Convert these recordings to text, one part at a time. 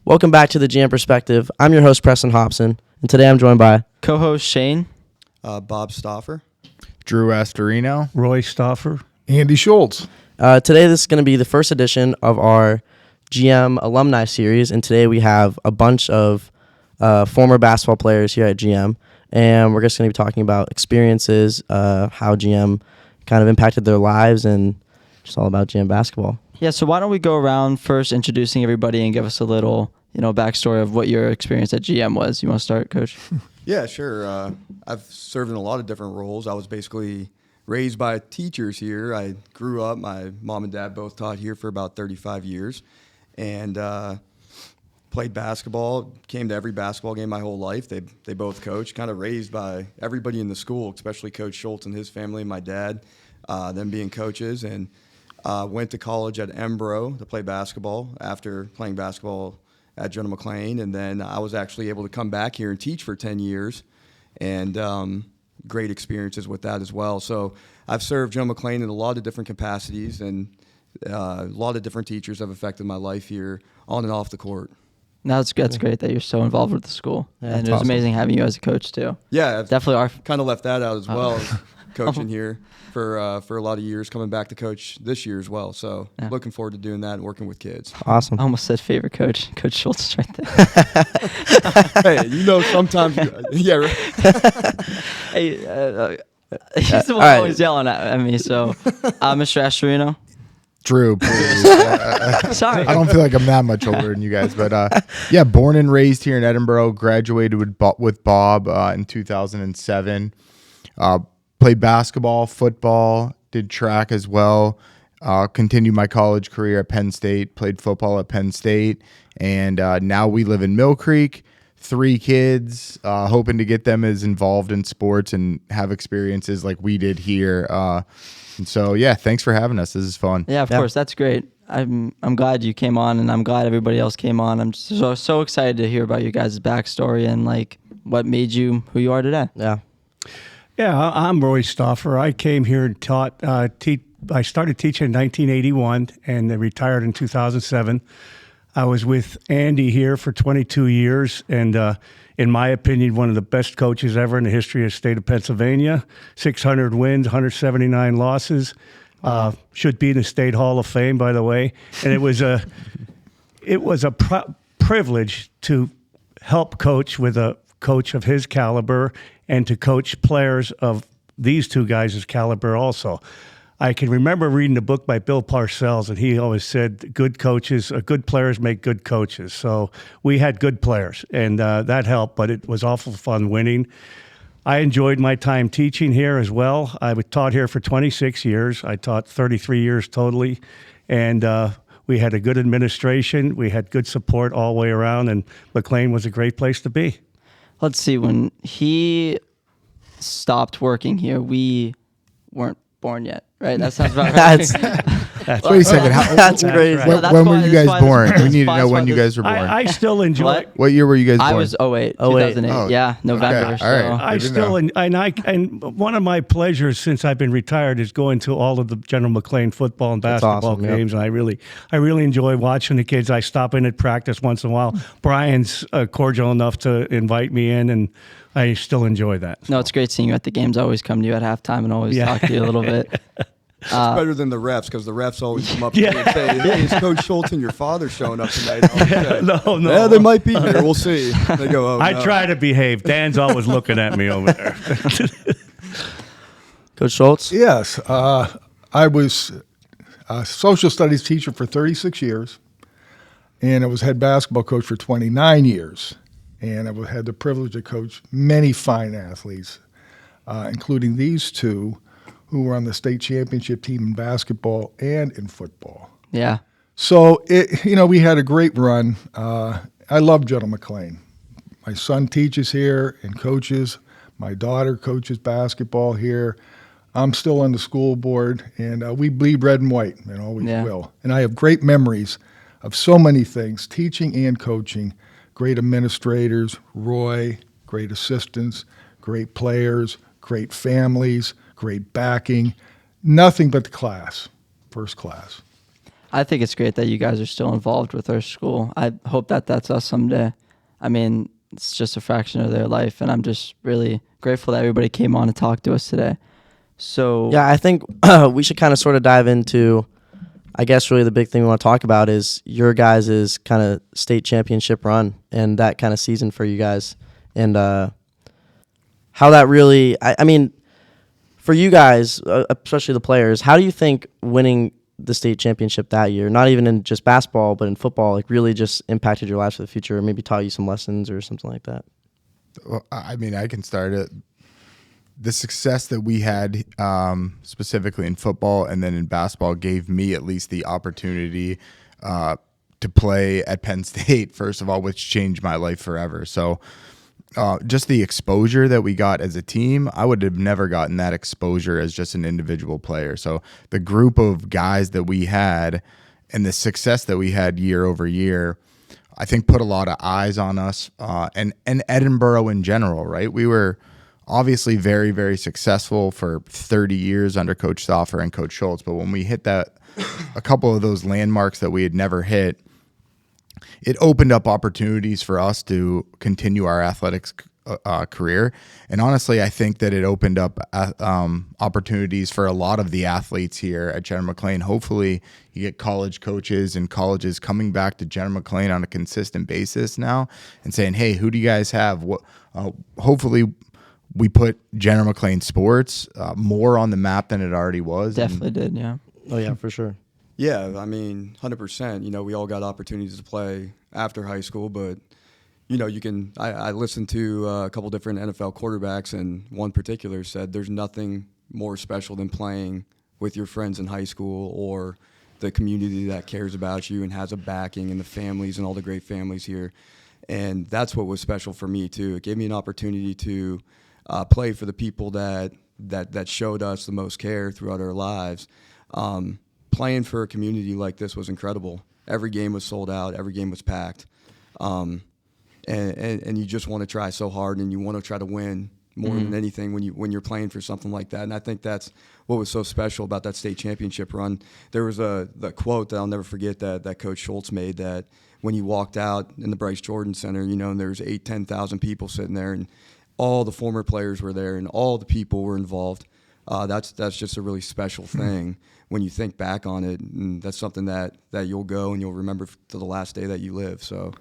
Welcome back to the GM Perspective. I'm your host, Preston Hobson, and today I'm joined by Co-host Shane. Bob Stauffer. Drew Astorino. Roy Stauffer. Andy Shulz. Today this is going to be the first edition of our GM Alumni Series, and today we have a bunch of former basketball players here at GM, and we're just going to be talking about experiences, how GM kind of impacted their lives, and just all about GM basketball. Yeah, so why don't we go around first introducing everybody and give us a little, backstory of what your experience at GM was. You want to start, Coach? Yeah, sure. I've served in a lot of different roles. I was basically raised by teachers here. I grew up, my mom and dad both taught here for about 35 years, and played basketball, came to every basketball game my whole life. They both coached, kind of raised by everybody in the school, especially Coach Shulz and his family and my dad, them being coaches, and went to college at Embro to play basketball after playing basketball at General McLean, and then I was actually able to come back here and teach for 10 years, and great experiences with that as well. So I've served General McLean in a lot of different capacities, and a lot of different teachers have affected my life here on and off the court. No, that's great that you're so involved with the school. Yeah, and it was amazing having you as a coach, too. Yeah, I've Definitely kind of left that out as well, coaching here for a lot of years, coming back to coach this year as well. So looking forward to doing that and working with kids. Awesome. I almost said favorite coach. Coach Shulz right there. Hey, sometimes, yeah, right. Hey, he's the one always yelling at me. So, Mr. Astorino. Drew, please. Sorry. I don't feel like I'm that much older than you guys, but yeah, born and raised here in Edinboro, graduated with Bob in 2007. Played basketball, football, did track as well. Continued my college career at Penn State, played football at Penn State, and now we live in Mill Creek. 3 kids, hoping to get them as involved in sports and have experiences like we did here. And so, yeah, thanks for having us. This is fun. Yeah, of course. That's great. I'm glad you came on, and I'm glad everybody else came on. I'm so excited to hear about you guys' backstory and like what made you who you are today. Yeah. Yeah, I'm Roy Stauffer. I came here and taught. I started teaching in 1981 and retired in 2007. I was with Andy here for 22 years, and in my opinion, one of the best coaches ever in the history of the state of Pennsylvania. 600 wins, 179 losses. Should be in the State Hall of Fame, by the way. And it was a privilege to help coach with a coach of his caliber and to coach players of these two guys' caliber also. I can remember reading a book by Bill Parcells, and he always said, good players make good coaches. So we had good players, and that helped, but it was awful fun winning. I enjoyed my time teaching here as well. I taught here for 26 years. I taught 33 years totally, and we had a good administration. We had good support all the way around, and McLean was a great place to be. Let's see. When he stopped working here, we weren't born yet, right? That sounds about right. Wait a second. That's crazy. Right. No, when were you guys born? We need to know when you guys were born. I still enjoy. What year were you guys born? I was 2008. Oh, Yeah, November. okay. All right. I still and one of my pleasures since I've been retired is going to all of the General McLean football and basketball awesome, games, and I really enjoy watching the kids. I stop in at practice once in a while. Brian's cordial enough to invite me in, and I still enjoy that. No, it's great seeing you at the games. I always come to you at halftime and always talk to you a little bit. It's better than the refs, because the refs always come up to me and say, hey, is Coach Shulz and your father showing up tonight? No. Yeah, they might be here. We'll see. They go, I try to behave. Dan's always looking at me over there. Coach Shulz? Yes. I was a social studies teacher for 36 years, and I was head basketball coach for 29 years. And I had the privilege to coach many fine athletes, including these two, who were on the state championship team in basketball and in football. Yeah. So, we had a great run. I love General McLean. My son teaches here and coaches. My daughter coaches basketball here. I'm still on the school board, and we bleed red and white, and always will. And I have great memories of so many things, teaching and coaching, great administrators, Roy, great assistants, great players, great families, great backing. Nothing but the class, first class. I think it's great that you guys are still involved with our school. I hope that that's us someday. I mean, it's just a fraction of their life, and I'm just really grateful that everybody came on and talked to us today. So Yeah, I think we should kind of sort of dive into, I guess really the big thing we want to talk about is your guys' kind of state championship run and that kind of season for you guys, and how that really, I mean, for you guys, especially the players, how do you think winning the state championship that year, not even in just basketball, but in football, like really just impacted your lives for the future, or maybe taught you some lessons or something like that? Well, I mean, I can start it. The success that we had specifically in football and then in basketball gave me at least the opportunity to play at Penn State, first of all, which changed my life forever. So just the exposure that we got as a team, I would have never gotten that exposure as just an individual player. So the group of guys that we had and the success that we had year over year, I think put a lot of eyes on us and Edinboro in general, right? We were obviously very, very successful for 30 years under Coach Stauffer and Coach Shulz. But when we hit that, a couple of those landmarks that we had never hit, it opened up opportunities for us to continue our athletics career. And honestly, I think that it opened up opportunities for a lot of the athletes here at Jenner McLean. Hopefully you get college coaches and colleges coming back to Jenner McLean on a consistent basis now and saying, hey, who do you guys have? Hopefully we put Jenner McLean sports more on the map than it already was. definitely did, yeah. Oh yeah, for sure. Yeah, I mean, 100%. You know, we all got opportunities to play after high school, but, you know, I listened to a couple different NFL quarterbacks, and one particular said there's nothing more special than playing with your friends in high school or the community that cares about you and has a backing, and the families and all the great families here. And that's what was special for me, too. It gave me an opportunity to play for the people that showed us the most care throughout our lives. Playing for a community like this was incredible. Every game was sold out. Every game was packed. And you just want to try so hard, and you want to try to win more than anything when you're playing for something like that. And I think that's what was so special about that state championship run. There was the quote that I'll never forget that Coach Shulz made, that when you walked out in the Bryce Jordan Center, you know, and there's 10,000 people sitting there, and all the former players were there, and all the people were involved. That's just a really special thing when you think back on it, and that's something that you'll go and you'll remember to the last day that you live. So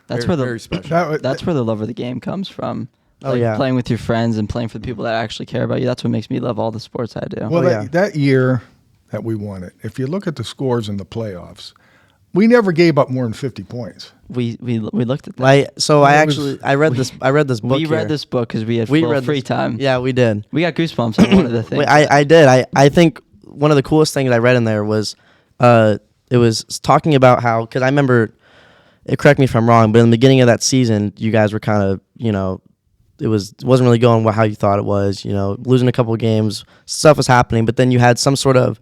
That's very special. That's where the love of the game comes from. Oh, yeah. Playing with your friends and playing for the people that actually care about you. That's what makes me love all the sports I do. Well, yeah. that year that we won it, if you look at the scores in the playoffs, we never gave up more than 50 points. We looked at that. I read this book. We read this book because we had free time. Yeah, we did. We got goosebumps on one of the things. I did. I think one of the coolest things I read in there was it was talking about how, because I remember, correct me if I'm wrong, but in the beginning of that season, you guys were kind of, you know, it wasn't really going how you thought it was, you know, losing a couple of games, stuff was happening, but then you had some sort of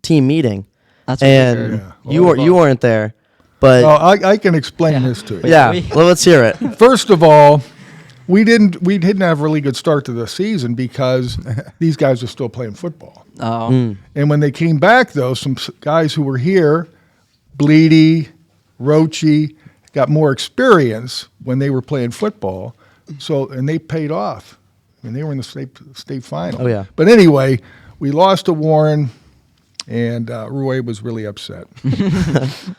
team meeting. That's what and we heard. Yeah. you weren't there, but Well, I can explain this to you. yeah, well, let's hear it. First of all, we didn't have a really good start to the season because these guys are still playing football. Oh, And when they came back, though, some guys who were here, Bleedy, Roachy, got more experience when they were playing football. So, and they paid off. I mean, they were in the state final. Oh, yeah. But anyway, we lost to Warren, and Roy was really upset.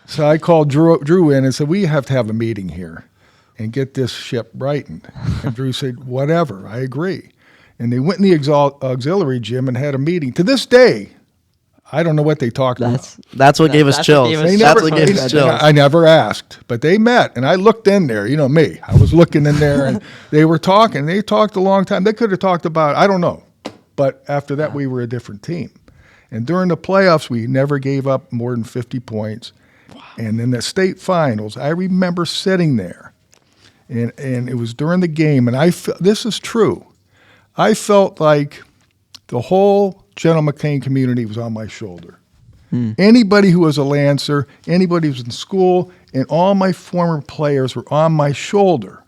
So I called Drew in and said, we have to have a meeting here and get this ship rightened. And Drew said, whatever, I agree. And they went in the auxiliary gym and had a meeting. To this day, I don't know what they talked about. That's what gave us That's chills. what gave us That's what gave us chills. I never asked, but they met, and I looked in there. You know me. I was looking in there, and they were talking. They talked a long time. They could have talked about, I don't know. But after that, we were a different team. And during the playoffs, we never gave up more than 50 points. Wow. And in the state finals, I remember sitting there, and it was during the game, and this is true. I felt like the whole General McCain community was on my shoulder. Anybody who was a Lancer, anybody who was in school, and all my former players were on my shoulder.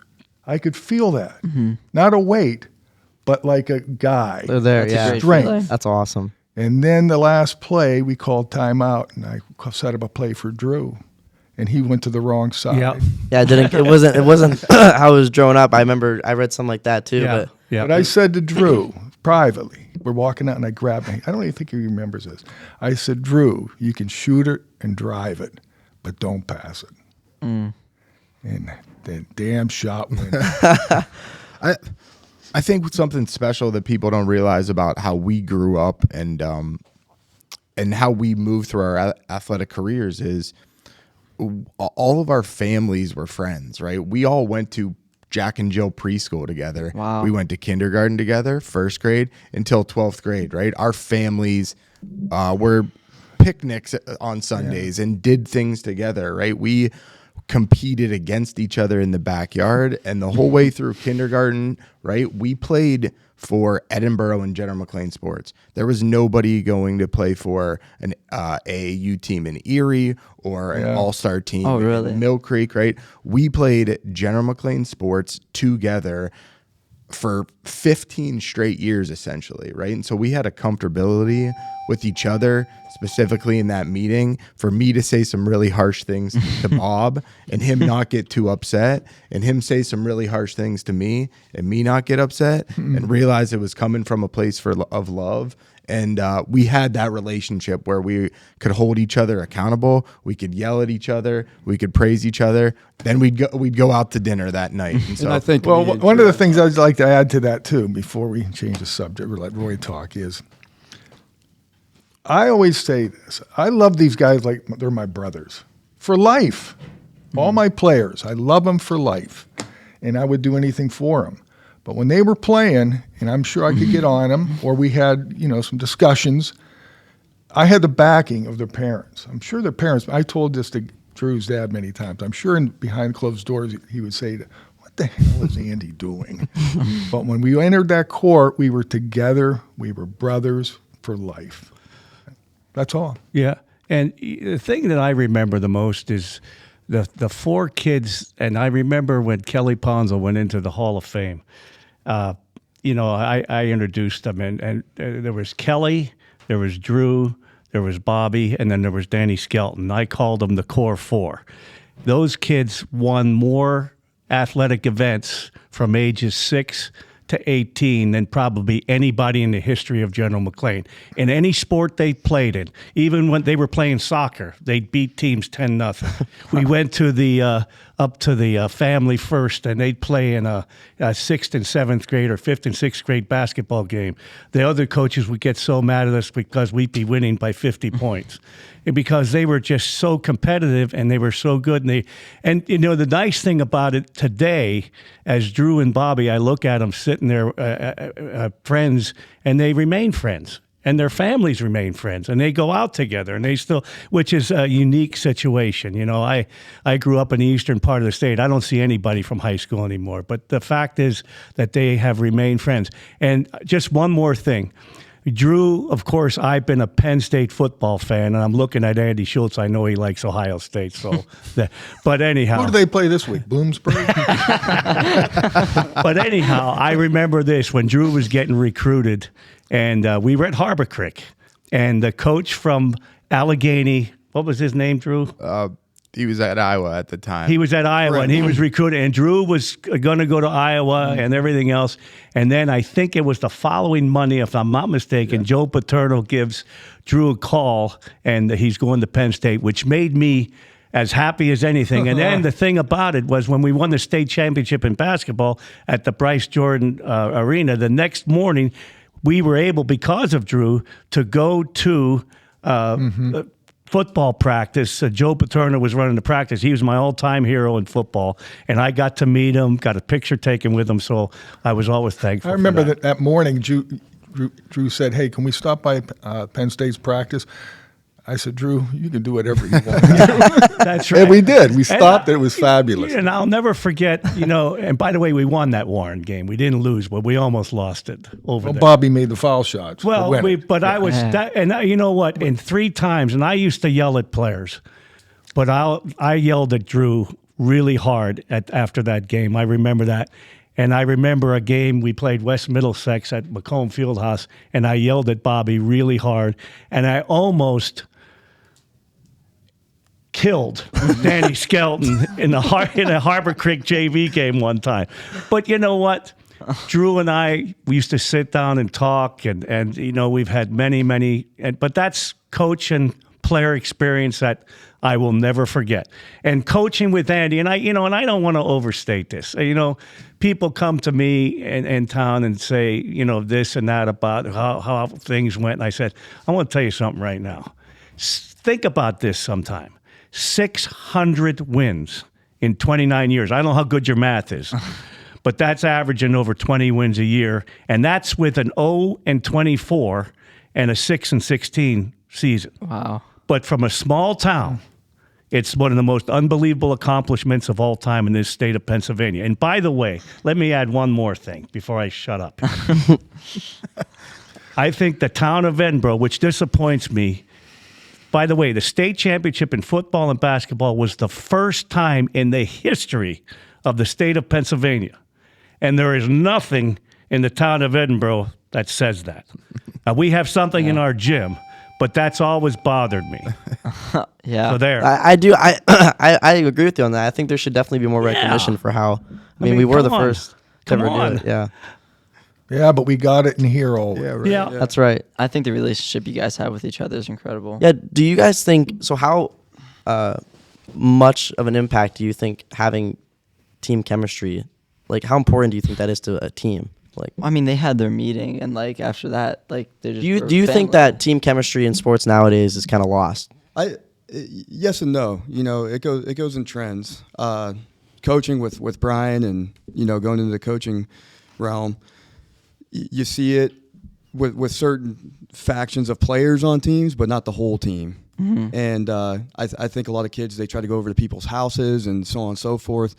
I could feel that. Not a weight, but like a guy. They're there, That's a yeah. great Strength. feeling. That's awesome. And then the last play, we called timeout, and I set up a play for Drew, and he went to the wrong side. Yep. Yeah, it wasn't how it was drawn up. I remember I read something like that too. Yeah. But Yeah. But I said to Drew privately, we're walking out, and I grabbed him. I don't even think he remembers this. I said, Drew, you can shoot it and drive it, but don't pass it. And that damn shot went. I think something special that people don't realize about how we grew up and how we moved through our athletic careers is all of our families were friends, right? We all went to Jack and Jill preschool together. Wow. We went to kindergarten together, first grade until 12th grade, right? Our families were picnics on Sundays and did things together, right? We competed against each other in the backyard, and the whole way through kindergarten, right? We played for Edinburgh and General McLean sports. There was nobody going to play for an AAU team in Erie or an all-star team in Mill Creek, right? We played General McLean sports together for 15 straight years, essentially, right? And so we had a comfortability with each other, specifically in that meeting, for me to say some really harsh things to Bob and him not get too upset, and him say some really harsh things to me and me not get upset and realize it was coming from a place of love. And we had that relationship where we could hold each other accountable. We could yell at each other. We could praise each other. Then we'd go out to dinner that night. And so, And I think Well, one of the things I'd like to add to that, too, before we change the subject or let Roy talk, is I always say this. I love these guys like they're my brothers for life. All my players, I love them for life, and I would do anything for them. But when they were playing, and I'm sure I could get on them, or we had, some discussions, I had the backing of their parents. I'm sure their parents, I told this to Drew's dad many times. I'm sure behind closed doors he would say, what the hell is Andy doing? But when we entered that court, we were together. We were brothers for life. That's all. Yeah. And the thing that I remember the most is the four kids, and I remember when Kelly Ponzo went into the Hall of Fame. I introduced them, and there was Kelly, there was Drew, there was Bobby, and then there was Danny Skelton. I called them the Core Four. Those kids won more athletic events from ages 6 to 18 than probably anybody in the history of General McLean. In any sport they played in, even when they were playing soccer, they beat teams 10-0. We went to the up to the Family First, and they'd play in a 6th and 7th grade or 5th and 6th grade basketball game. The other coaches would get so mad at us because we'd be winning by 50 points. And because they were just so competitive and they were so good. And the nice thing about it today, as Drew and Bobby, I look at them sitting there, friends, and they remain friends. And their families remain friends, and they go out together, and they still, which is a unique situation. I grew up in the eastern part of the state. I don't see anybody from high school anymore. But the fact is that they have remained friends. And just one more thing. Drew, of course, I've been a Penn State football fan, and I'm looking at Andy Shulz. I know he likes Ohio State. But anyhow. Who do they play this week? Bloomsbury? But anyhow, I remember this when Drew was getting recruited, and we were at Harbor Creek, and the coach from Allegheny, what was his name, Drew? he was at Iowa at the time. He was at Iowa, and he was recruited. And Drew was going to go to Iowa and everything else. And then I think it was the following Monday, if I'm not mistaken, Joe Paterno gives Drew a call, and he's going to Penn State, which made me as happy as anything. And then the thing about it was when we won the state championship in basketball at the Bryce Jordan Arena, the next morning we were able, because of Drew, to go to football practice. Joe Paterno was running the practice. He was my all-time hero in football, and I got to meet him, got a picture taken with him, so I was always thankful. I remember that morning, Drew said, "Hey, can we stop by Penn State's practice?" I said, "Drew, you can do whatever you want." That's right. And we did. We stopped. It was fabulous. And I'll never forget, and by the way, we won that Warren game. We didn't lose, but we almost lost it over there. Bobby made the foul shots. Well, I was, and you know what? In 3 times, and I used to yell at players, but I yelled at Drew really hard after that game. I remember that. And I remember a game we played West Middlesex at Macomb Fieldhouse, and I yelled at Bobby really hard, and I almost killed Danny Skelton in a Harbor Creek JV game one time. But you know what? Drew and I, we used to sit down and talk, and you know, we've had many, but that's coach and player experience that I will never forget. And coaching with Andy, and I don't want to overstate this. You know, people come to me in town and say, you know, this and that about how things went. And I said, I want to tell you something right now. Think about this sometime. 600 wins in 29 years. I don't know how good your math is, but that's averaging over 20 wins a year. And that's with an 0-24 and a 6-16 season. Wow. But from a small town, it's one of the most unbelievable accomplishments of all time in this state of Pennsylvania. And by the way, let me add one more thing before I shut up. I think the town of Edinburgh, which disappoints me, by the way, the state championship in football and basketball was the first time in the history of the state of Pennsylvania. And there is nothing in the town of Edinburgh that says that. Now, we have something in our gym, but that's always bothered me. Yeah. So there. I do. I agree with you on that. I think there should definitely be more recognition for how. I mean, we were the come on. first to Come ever on. do it. Yeah, Yeah, but we got it in here always. Yeah, right. Yeah. that's right. I think the relationship you guys have with each other is incredible. Yeah. Do you guys think so? How much of an impact do you think having team chemistry? Like, how important do you think that is to a team? Like, I mean, they had their meeting, and like after that, like they just. do you think that team chemistry in sports nowadays is kind of lost? Yes and no. You know, it goes in trends. Coaching with Brian, and you know, going into the coaching realm, you see it with certain factions of players on teams, but not the whole team. Mm-hmm. And I think a lot of kids, they try to go over to people's houses and so on and so forth,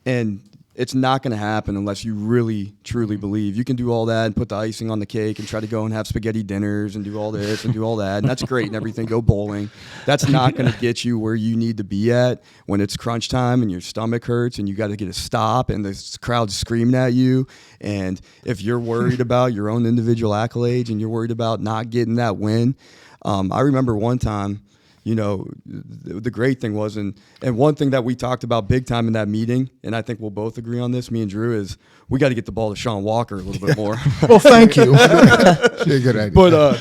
and it's not going to happen unless you really, truly believe. You can do all that and put the icing on the cake and try to go and have spaghetti dinners and do all this and do all that. And that's great and everything. Go bowling. That's not going to get you where you need to be at when it's crunch time and your stomach hurts and you got to get a stop and the crowd's screaming at you. And if you're worried about your own individual accolades and you're worried about not getting that win, I remember one time, you know, the great thing was, and one thing that we talked about big time in that meeting, and I think we'll both agree on this, me and Drew, is we got to get the ball to Sean Walker a little bit more. Well, thank you. Yeah, good idea.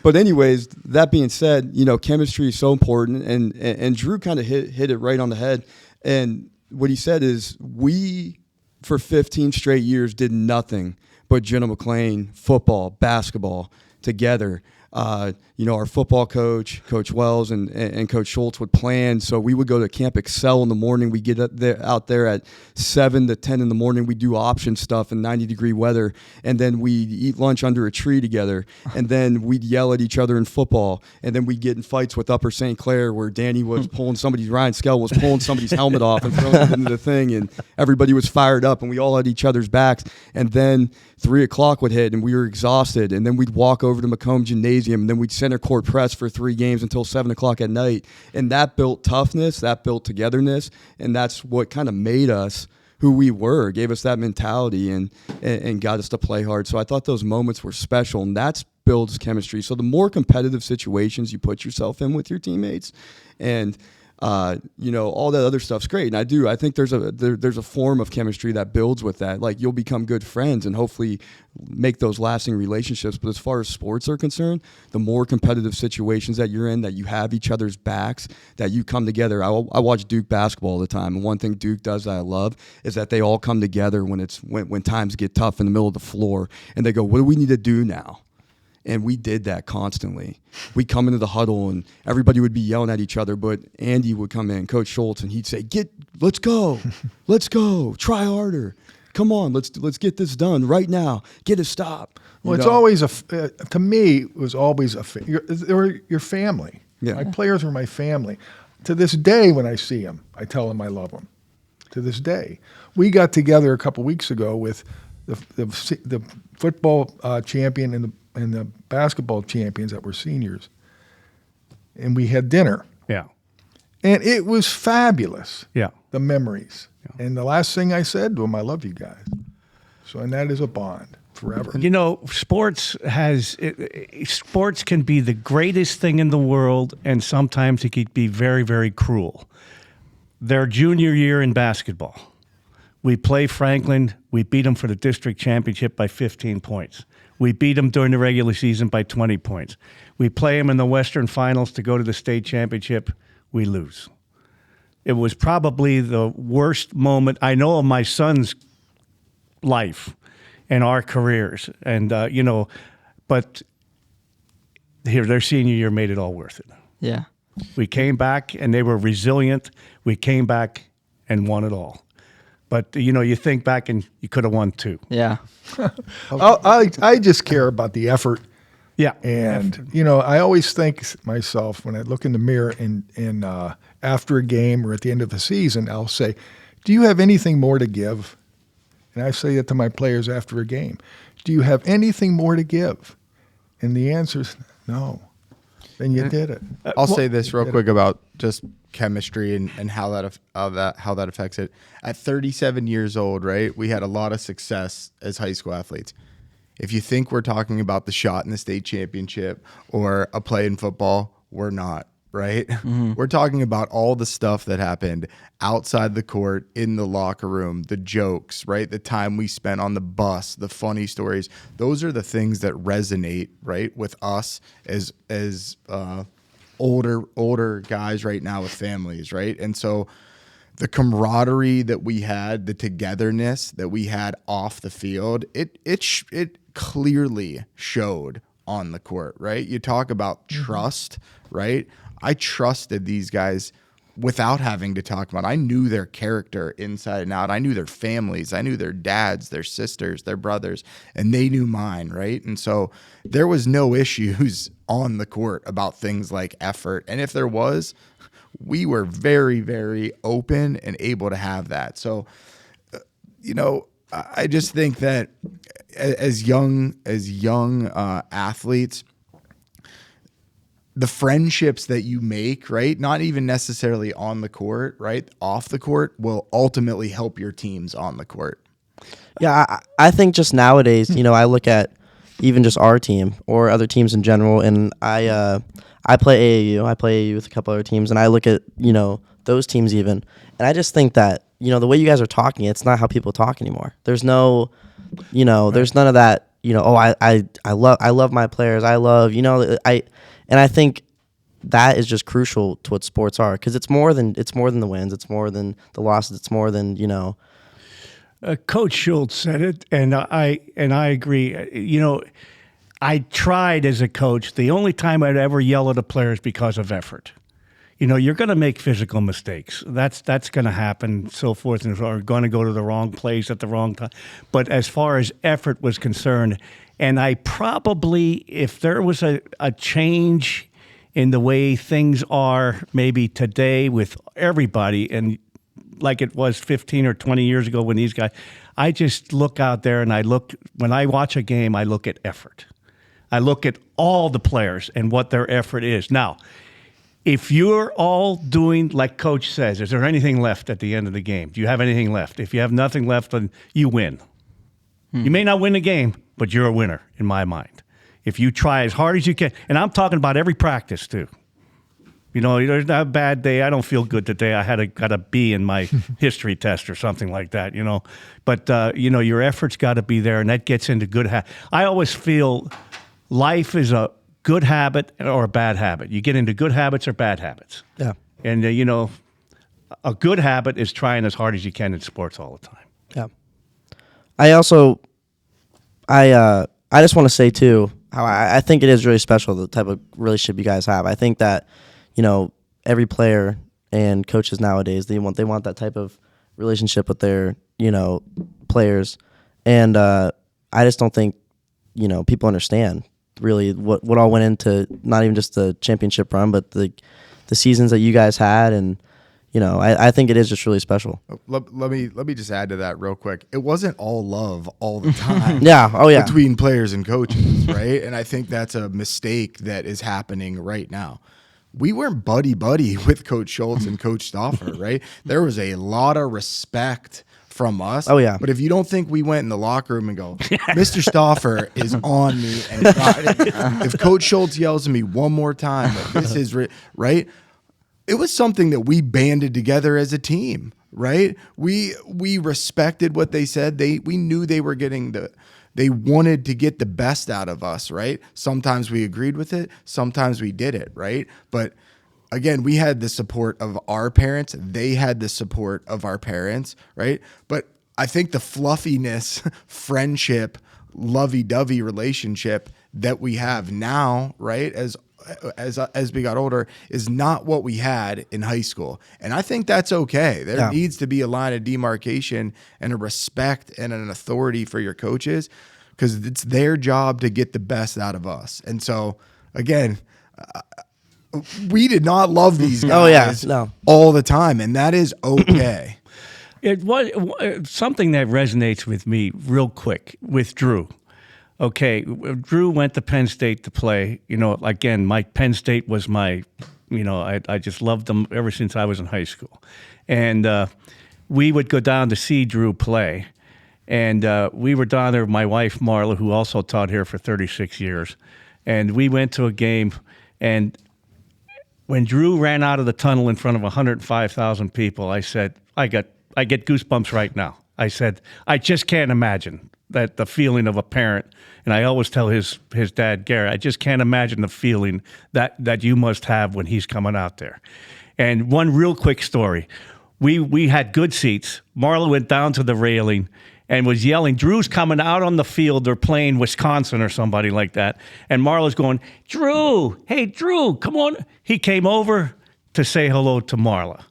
But anyways, that being said, you know, chemistry is so important, and Drew kind of hit it right on the head. And what he said is, we, for 15 straight years, did nothing but General McLean football, basketball together. You know, our football coach, Coach Wells, and Coach Shulz would plan. So we would go to Camp Excel in the morning. We get out there at 7 to 10 in the morning. We do option stuff in 90-degree weather, and then we'd eat lunch under a tree together. And then we'd yell at each other in football. And then we'd get in fights with Upper St. Clair, where Danny was Ryan Skell was pulling somebody's helmet off and throwing it into the thing, and everybody was fired up, and we all had each other's backs. And then 3 o'clock would hit, and we were exhausted. And then we'd walk over to Macomb Gymnasium, and then we'd center court press for 3 games until 7 o'clock at night. And that built toughness, that built togetherness, and that's what kind of made us who we were, gave us that mentality, and got us to play hard. So I thought those moments were special, and that builds chemistry. So the more competitive situations you put yourself in with your teammates, and you know, all that other stuff's great. And I think there's a form of chemistry that builds with that. Like, you'll become good friends and hopefully make those lasting relationships. But as far as sports are concerned, the more competitive situations that you're in, that you have each other's backs, that you come together. I watch Duke basketball all the time, and one thing Duke does that I love is that they all come together when times get tough in the middle of the floor, and they go, what do we need to do now? And we did that constantly. We'd come into the huddle, and everybody would be yelling at each other, but Andy would come in, Coach Shulz, and he'd say, let's go, try harder. Come on, let's get this done right now. Get a stop. Well, it's always to me, it was always they were your family. Yeah. My players were my family. To this day, when I see them, I tell them I love them. To this day. We got together a couple weeks ago with the football champion and the basketball champions that were seniors, and we had dinner. Yeah. And it was fabulous. Yeah. The memories. Yeah. And the last thing I said to them, I love you guys. So, and that is a bond forever. You know, sports can be the greatest thing in the world, and sometimes it can be very, very cruel. Their junior year in basketball, we play Franklin. We beat them for the district championship by 15 points. We beat them during the regular season by 20 points. We play them in the Western Finals to go to the state championship. We lose. It was probably the worst moment I know of my son's life and our careers. And, but here, their senior year made it all worth it. Yeah. We came back, and they were resilient. We came back and won it all. But, you think back, and you could have won too. Yeah. I just care about the effort. Yeah. And, I always think myself when I look in the mirror and after a game or at the end of the season, I'll say, do you have anything more to give? And I say that to my players after a game. Do you have anything more to give? And the answer is no. Then you did it. I'll say this real quick about just chemistry and how that affects it. At 37 years old, right, we had a lot of success as high school athletes. If you think we're talking about the shot in the state championship or a play in football, we're not, right? Mm-hmm. We're talking about all the stuff that happened outside the court, in the locker room, the jokes, right? The time we spent on the bus, the funny stories. Those are the things that resonate, right, with us as older guys right now with families, right? And so the camaraderie that we had, the togetherness that we had off the field, it clearly showed on the court, right? You talk about trust, right? I trusted these guys without having to talk about it. I knew their character inside and out. I knew their families. I knew their dads, their sisters, their brothers, and they knew mine, right? And so there was no issues on the court about things like effort. And if there was, we were very, very open and able to have that. So, I just think that as young athletes, the friendships that you make, right, not even necessarily on the court, right, off the court, will ultimately help your teams on the court. Yeah, I think just nowadays, I look at even just our team or other teams in general, and I play AAU. I play AAU with a couple other teams, and I look at, those teams even, and I just think that, the way you guys are talking, it's not how people talk anymore. There's no, there's none of that, I love my players. I love, and I think that is just crucial to what sports are, because it's more than the wins, it's more than the losses, it's more than Coach Shulz said it, and I agree. I tried as a coach. The only time I'd ever yell at a player is because of effort. You're going to make physical mistakes. That's going to happen, so forth, and are going to go to the wrong place at the wrong time. But as far as effort was concerned, and I probably, if there was a change in the way things are maybe today with everybody, and like it was 15 or 20 years ago when these guys, I just look out there and when I watch a game, I look at effort. I look at all the players and what their effort is. Now, if you're all doing like Coach says, is there anything left at the end of the game? Do you have anything left? If you have nothing left, then you win. You may not win the game, but you're a winner in my mind. If you try as hard as you can, and I'm talking about every practice too. There's not a bad day. I don't feel good today. I got a B in my history test or something like that, But, your effort's got to be there, and that gets into good habits. I always feel life is a good habit or a bad habit. You get into good habits or bad habits. Yeah. And, a good habit is trying as hard as you can in sports all the time. Yeah. I just want to say, too, how I think it is really special, the type of relationship you guys have. I think that, every player and coaches nowadays, they want that type of relationship with their, players. And I just don't think, people understand really what all went into not even just the championship run, but the seasons that you guys had. And, I think it is just really special. Let me just add to that real quick. It wasn't all love all the time. Yeah. Oh, yeah. Between players and coaches, right? And I think that's a mistake that is happening right now. We weren't buddy with Coach Shulz and Coach Stauffer, right? There was a lot of respect from us. Oh, yeah. But if you don't think we went in the locker room and go, Mr. Stauffer is on me, and if Coach Shulz yells at me one more time, that this is right. It was something that we banded together as a team, right? We respected what they said. We knew they were getting they wanted to get the best out of us, right? Sometimes we agreed with it, sometimes we did it, right? But again, we had the support of our parents. They had the support of our parents, right? But I think the fluffiness, friendship, lovey-dovey relationship that we have now, right, as we got older, is not what we had in high school. And I think that's okay. There needs to be a line of demarcation and a respect and an authority for your coaches, because it's their job to get the best out of us. And so, again, we did not love these guys all the time, and that is okay. It was something that resonates with me real quick with Drew. Okay, Drew went to Penn State to play. You know, again, Penn State was my, I just loved them ever since I was in high school. And we would go down to see Drew play. And we were down there with my wife, Marla, who also taught here for 36 years. And we went to a game, and when Drew ran out of the tunnel in front of 105,000 people, I said, I get goosebumps right now. I said, I just can't imagine that the feeling of a parent, and I always tell his dad, Gary, I just can't imagine the feeling that you must have when he's coming out there. And one real quick story. We had good seats. Marla went down to the railing and was yelling, Drew's coming out on the field. They're playing Wisconsin or somebody like that. And Marla's going, Drew, hey, Drew, come on. He came over to say hello to Marla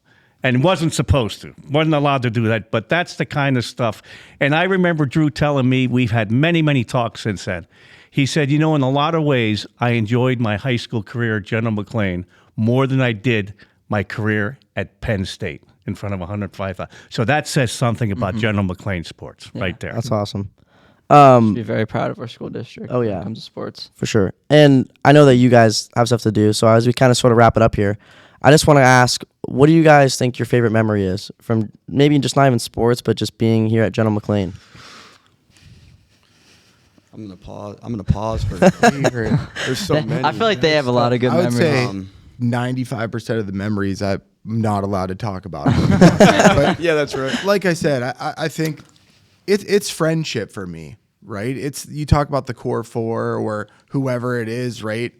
and wasn't supposed to, wasn't allowed to do that. But that's the kind of stuff. And I remember Drew telling me, we've had many, many talks since then. He said, in a lot of ways, I enjoyed my high school career at General McLean more than I did my career at Penn State in front of 105,000. So that says something about General McLean sports right there. That's awesome. Be very proud of our school district when it comes to sports. For sure. And I know that you guys have stuff to do, so as we kind of sort of wrap it up here, I just want to ask, what do you guys think your favorite memory is from maybe just not even sports, but just being here at General McLean? I'm gonna pause for favorite. There's so many. I feel like they have a lot of good memories. I would say 95% of the memories I'm not allowed to talk about. But yeah, that's right. Like I said, I think it's friendship for me, right? You talk about the core four or whoever it is, right?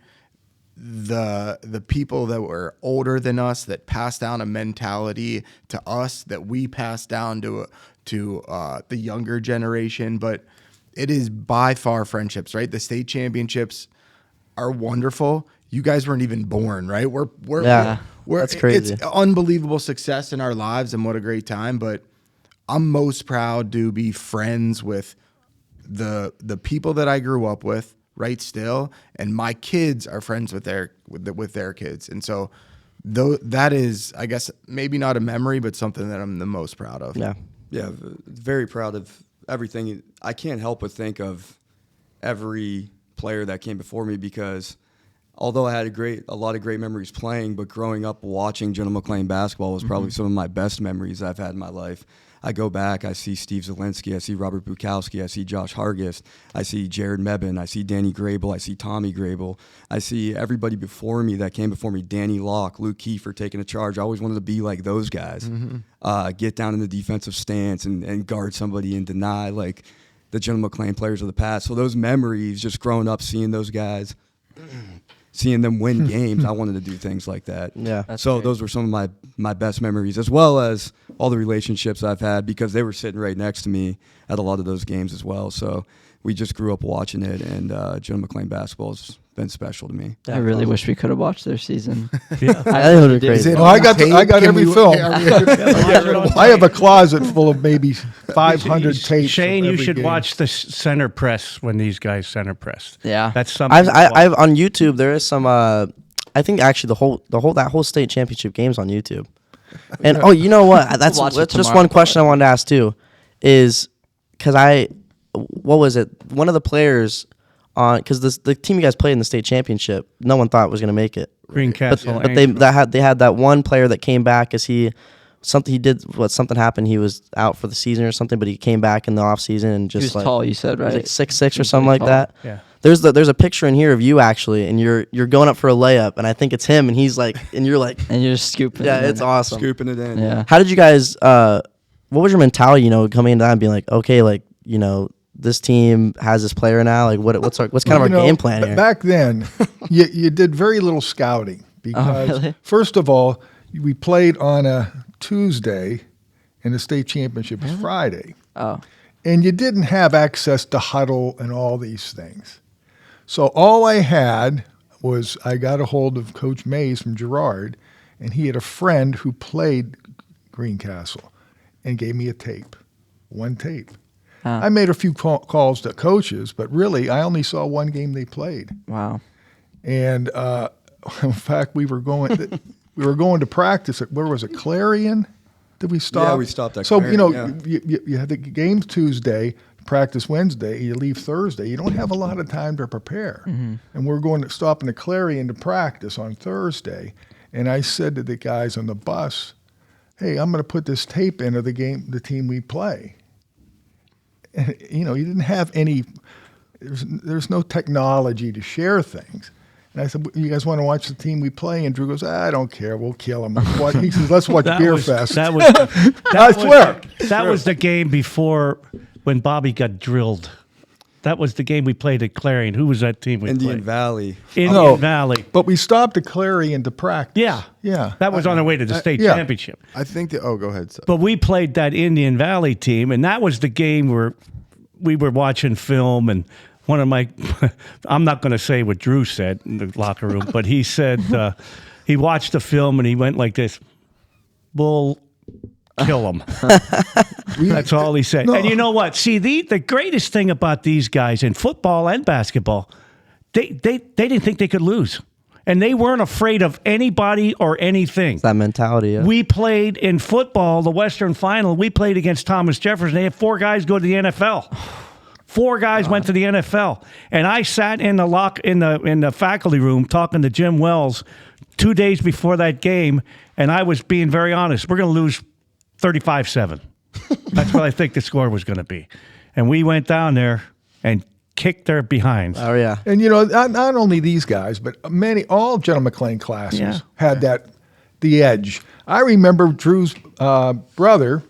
The people that were older than us that passed down a mentality to us that we passed down to the younger generation, but it is by far friendships, right? The state championships are wonderful. You guys weren't even born, right? We're that's crazy. It's unbelievable success in our lives, and what a great time. But I'm most proud to be friends with the people that I grew up with, right? Still, and my kids are friends with their kids, and so that is, I guess, maybe not a memory, but something that I'm the most proud of. Yeah, very proud of everything. I can't help but think of every player that came before me, because although I had a lot of great memories playing, but growing up watching General McLean basketball was probably some of my best memories I've had in my life. I go back, I see Steve Zielinski, I see Robert Bukowski, I see Josh Hargis, I see Jared Mebane, I see Danny Grable, I see Tommy Grable, I see everybody before me that came before me, Danny Locke, Luke Kiefer taking a charge. I always wanted to be like those guys, get down in the defensive stance and guard somebody and deny like the General McLean players of the past. So those memories, just growing up, seeing those guys, seeing them win games, I wanted to do things like that. Yeah. So great. Those were some of my best memories, as well as all the relationships I've had, because they were sitting right next to me at a lot of those games as well. So we just grew up watching it, and General McLean basketball has been special to me. I really wish we could have watched their season. That would be crazy. I got every film. I have a closet full of maybe 500 tapes. Shane, you should game. watch the center press when these guys center pressed. Yeah, that's something. I've on YouTube. There is some. I think actually that whole state championship game's on YouTube. And you know what? That's just one question I wanted to ask too, is because what was it? One of the players because the team you guys played in the state championship, no one thought was going to make it. Greencastle, but they had that one player that came back as he something happened. He was out for the season or something, but he came back in the off season and just He was tall, you said, he was right? like 6'6" or He's something really like that. Yeah. There's a picture in here of you actually, and you're going up for a layup, and I think it's him, and he's like, and you're like, And you're just scooping. yeah, it in. it's awesome. Scooping it in. Yeah. How did you guys? What was your mentality? Coming into that and being like, okay, like this team has this player now. Like, what's kind of our game plan here? Back then, you did very little scouting because, really? first of all, we played on a Tuesday, and the state championship was Friday, Oh. and you didn't have access to huddle and all these things. So all I had was I got a hold of Coach Mays from Girard, and he had a friend who played Greencastle, and gave me a tape, one tape. I made a few calls to coaches, but really I only saw one game they played. Wow. And in fact, we were going to practice at, where was it, Clarion? Did we stop? Yeah, we stopped at so, Clarion, you have the game Tuesday, practice Wednesday, you leave Thursday. You don't have a lot of time to prepare. Mm-hmm. And we're going to stop in the Clarion to practice on Thursday. And I said to the guys on the bus, hey, I'm going to put this tape into the team we play. And, you didn't have any, there's no technology to share things. And I said, you guys want to watch the team we play? And Drew goes, I don't care. We'll kill them. He says, let's watch Beer Fest. That was, I swear. That was the game before when Bobby got drilled. That was the game we played at Clarion. Who was that team we Indian played? Valley. Indian Valley. But we stopped at Clarion to practice. Yeah. Yeah. That was on our way to the state yeah. championship. I think that. Oh, go ahead. Seth. But we played that Indian Valley team, and that was the game where we were watching film, and one of my, I'm not going to say what Drew said in the locker room, but he said he watched the film and he went like this, "Bull, kill him." That's all he said. No. And you know what? See, the greatest thing about these guys in football and basketball, they didn't think they could lose. And they weren't afraid of anybody or anything. That mentality. Yeah. We played in football, the Western Final. We played against Thomas Jefferson. They had 4 guys go to the NFL. 4 guys went to the NFL, and I sat in the faculty room talking to Jim Wells 2 days before that game, and I was being very honest. We're going to lose 35-7. That's what I think the score was going to be, and we went down there and kicked their behinds. Oh yeah. And not only these guys, but all General McLean classes had the edge. I remember Drew's brother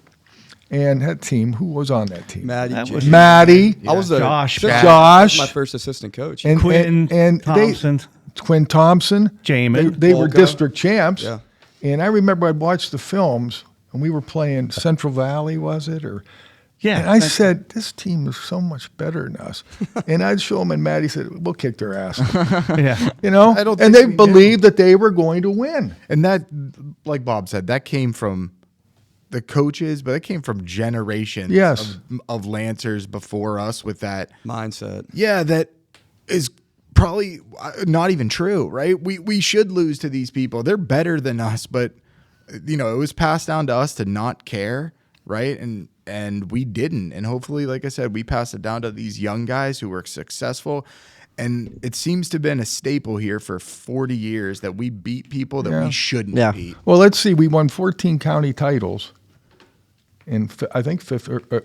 and that team. Who was on that team? Maddie. Maddie. I was Josh. my first assistant coach. And Quinn Thompson. Quinn Thompson. Jamin. They were Volka. district champs. Yeah. And I remember I'd watch the films, and we were playing Central Valley, was it? Yeah. And I said, this team is so much better than us. And I'd show them, and Maddie said, we'll kick their ass. Yeah. I don't And think they we believed that they were going to win. And that, like Bob said, that came from the coaches, but it came from generations Yes. of Lancers before us with that Mindset. Yeah, that is probably not even true, right? We should lose to these people. They're better than us, but it was passed down to us to not care, right? And we didn't. And hopefully, like I said, we passed it down to these young guys who were successful. And it seems to have been a staple here for 40 years that we beat people that we shouldn't beat. Well, let's see. We won 14 county titles in, I think,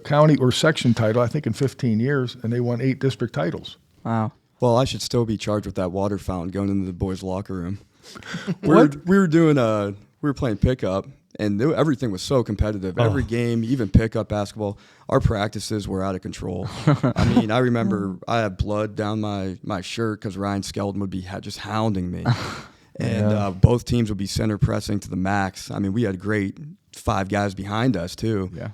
county or section title, I think, in 15 years. And they won 8 district titles. Wow. Well, I should still be charged with that water fountain going into the boys' locker room. we were playing pickup, and everything was so competitive. Every game, even pickup basketball, our practices were out of control. I mean, I remember I had blood down my shirt because Ryan Skeldon would be just hounding me. And both teams would be center pressing to the max. I mean, we had great 5 guys behind us, too. Yeah.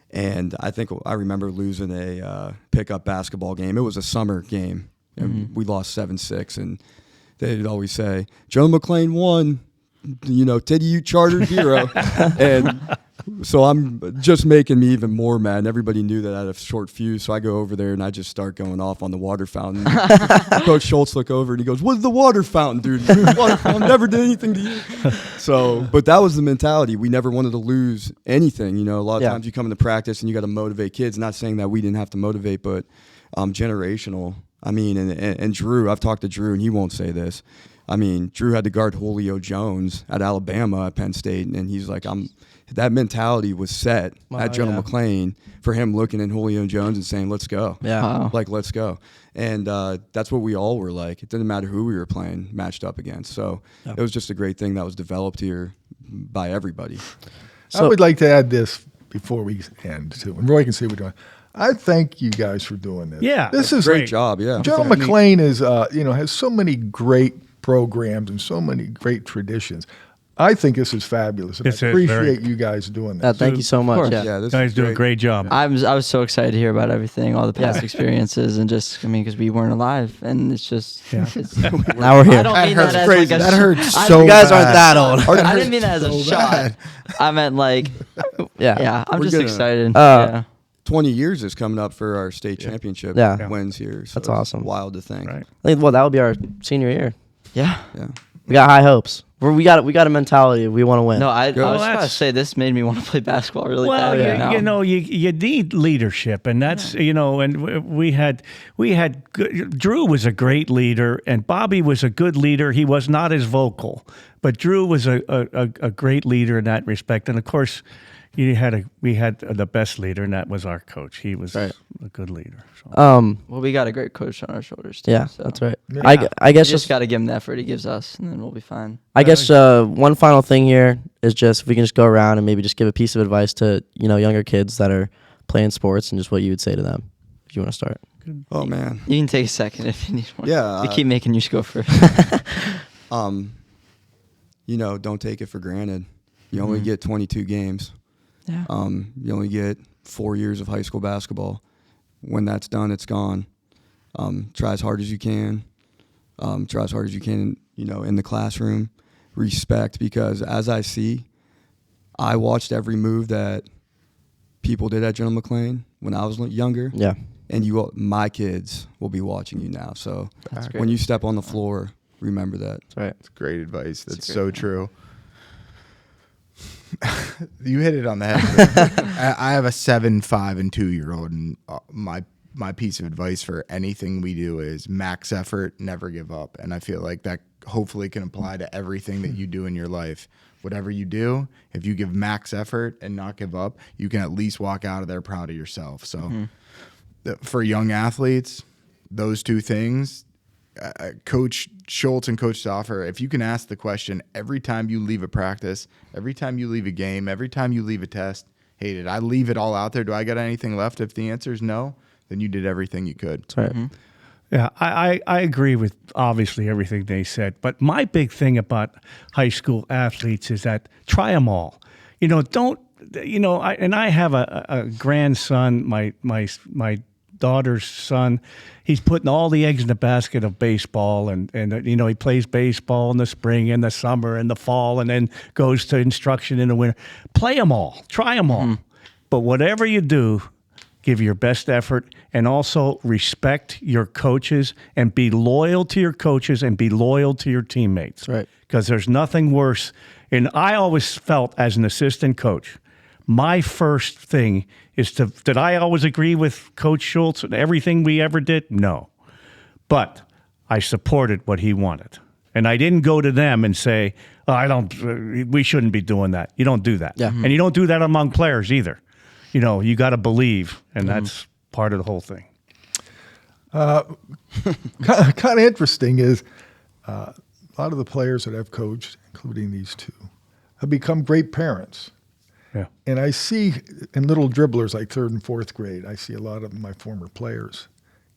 And I remember losing a pickup basketball game. It was a summer game. And we lost 7-6. And they'd always say, Joe McLean won, Teddy U Charter hero. And so I'm just making me even more mad. And everybody knew that I had a short fuse. So I go over there and I just start going off on the water fountain. Coach Shulz look over and he goes, "What's the water fountain, dude? The water fountain never did anything to you." So, but that was the mentality. We never wanted to lose anything. A lot of times you come into practice and you got to motivate kids. Not saying that we didn't have to motivate, but generational. I mean, and Drew, I've talked to Drew and he won't say this. I mean, Drew had to guard Julio Jones at Alabama at Penn State, and he's like, that mentality was set at General McLean for him looking at Julio Jones and saying, let's go. Yeah. Wow. Like, let's go. And that's what we all were like. It didn't matter who we were playing, matched up against. So it was just a great thing that was developed here by everybody. I would like to add this before we end, too. And Roy can see what we're doing. I thank you guys for doing this. Yeah, this is Great job, yeah. General McLean is, has so many great programs and so many great traditions. I think this is fabulous, and This I is appreciate you guys doing this. Thank you so much. course. Yeah. Yeah, this guys is do a great job. I was so excited to hear about everything, all the past experiences, and just because we weren't alive, and it's just it's, Now we're here. I don't mean that as crazy. like a That hurts I- so You guys aren't bad. that old. I didn't mean that as a shot. I meant like Yeah. I'm We're just gonna- excited. 20 years is coming up for our state championship Yeah. wins here. So That's it's awesome. Wild to think. Right. I think, well, that would be our senior year. Yeah. Yeah. We got high hopes. We got a mentality. We want to win. No, I was about to that's- say this made me want to play basketball really Well, bad. right now. you need leadership, and that's and we had Drew was a great leader, and Bobby was a good leader. He was not as vocal, but Drew was a great leader in that respect. And of course, we had the best leader, and that was our coach. He was a good leader. So. Well, we got a great coach on our shoulders too. Yeah, so. that's right. Yeah. I guess We just got to give him the effort he gives us, and then we'll be fine. I guess one final thing here is just if we can just go around and maybe just give a piece of advice to younger kids that are playing sports and just what you would say to them if you want to start. Oh, man. You can take a second if you need one. Yeah, We keep making you go first. Don't take it for granted. You only get 22 games. Yeah. You only get 4 years of high school basketball. When that's done, it's gone. Try as hard as you can. Try as hard as you can, in the classroom. Respect, because as I watched every move that people did at General McLean when I was younger. Yeah. And my kids will be watching you now. So That's great. when you step on the floor, remember that. That's right. That's great advice. That's great so point. true. You hit it on the head. I have a 7, 5, and 2-year-old, and my piece of advice for anything we do is max effort, never give up. And I feel like that hopefully can apply to everything that you do in your life. Whatever you do, if you give max effort and not give up, you can at least walk out of there proud of yourself. So for young athletes, those two things, Coach Shulz and Coach Stauffer, if you can ask the question every time you leave a practice, every time you leave a game, every time you leave a test, hey, did I leave it all out there? Do I got anything left? If the answer is no, then you did everything you could. That's right. Yeah, I agree with obviously everything they said. But my big thing about high school athletes is that try them all. I have a grandson, my daughter's son. He's putting all the eggs in the basket of baseball, and he plays baseball in the spring, in the summer, in the fall, and then goes to instruction in the winter. Play them all. Try them all. But whatever you do, give your best effort, and also respect your coaches and be loyal to your coaches and be loyal to your teammates. That's right. Because there's nothing worse. And I always felt as an assistant coach, my first thing is did I always agree with Coach Shulz and everything we ever did? No. But I supported what he wanted. And I didn't go to them and say, we shouldn't be doing that. You don't do that. Yeah. And you don't do that among players either. You got to believe, and that's part of the whole thing. Kind of interesting is a lot of the players that I've coached, including these two, have become great parents. Yeah. And I see in little dribblers like 3rd and 4th grade, I see a lot of my former players,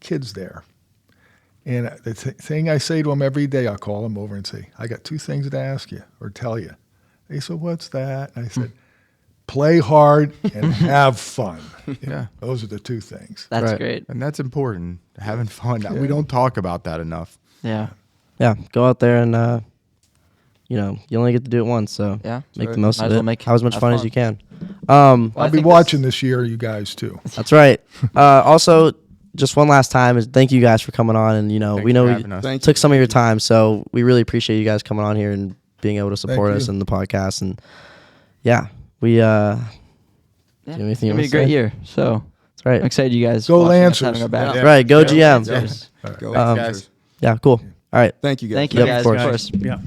kids there. And the thing I say to them every day, I'll call them over and say, I got 2 things to ask you or tell you. They said, what's that? And I said, play hard and have fun. Yeah. Those are the 2 things. That's Right. great. And that's important, having fun. We don't talk about that enough. Yeah. Yeah. Go out there and you only get to do it once, so Yeah. make the most Might of as it. well make Have as much have fun as fun. you can. Well, I I'll be think watching this year, you guys too. That's right. Also, just one last time is thank you guys for coming on, and we know for we having us. Thank took some of your time, so we really appreciate you guys coming on here and being able to support Thank us you. in the podcast. And yeah, we Yeah. do you have anything It's you gonna want be to a great say? year. So That's right. I'm excited you guys Go watching us Lancers. having our back. That's right. Go GM. Lancers. Go Um, Lancers. Yeah, cool. All right. Thank you guys. Thank you Yep, guys, of of course. course. Yeah.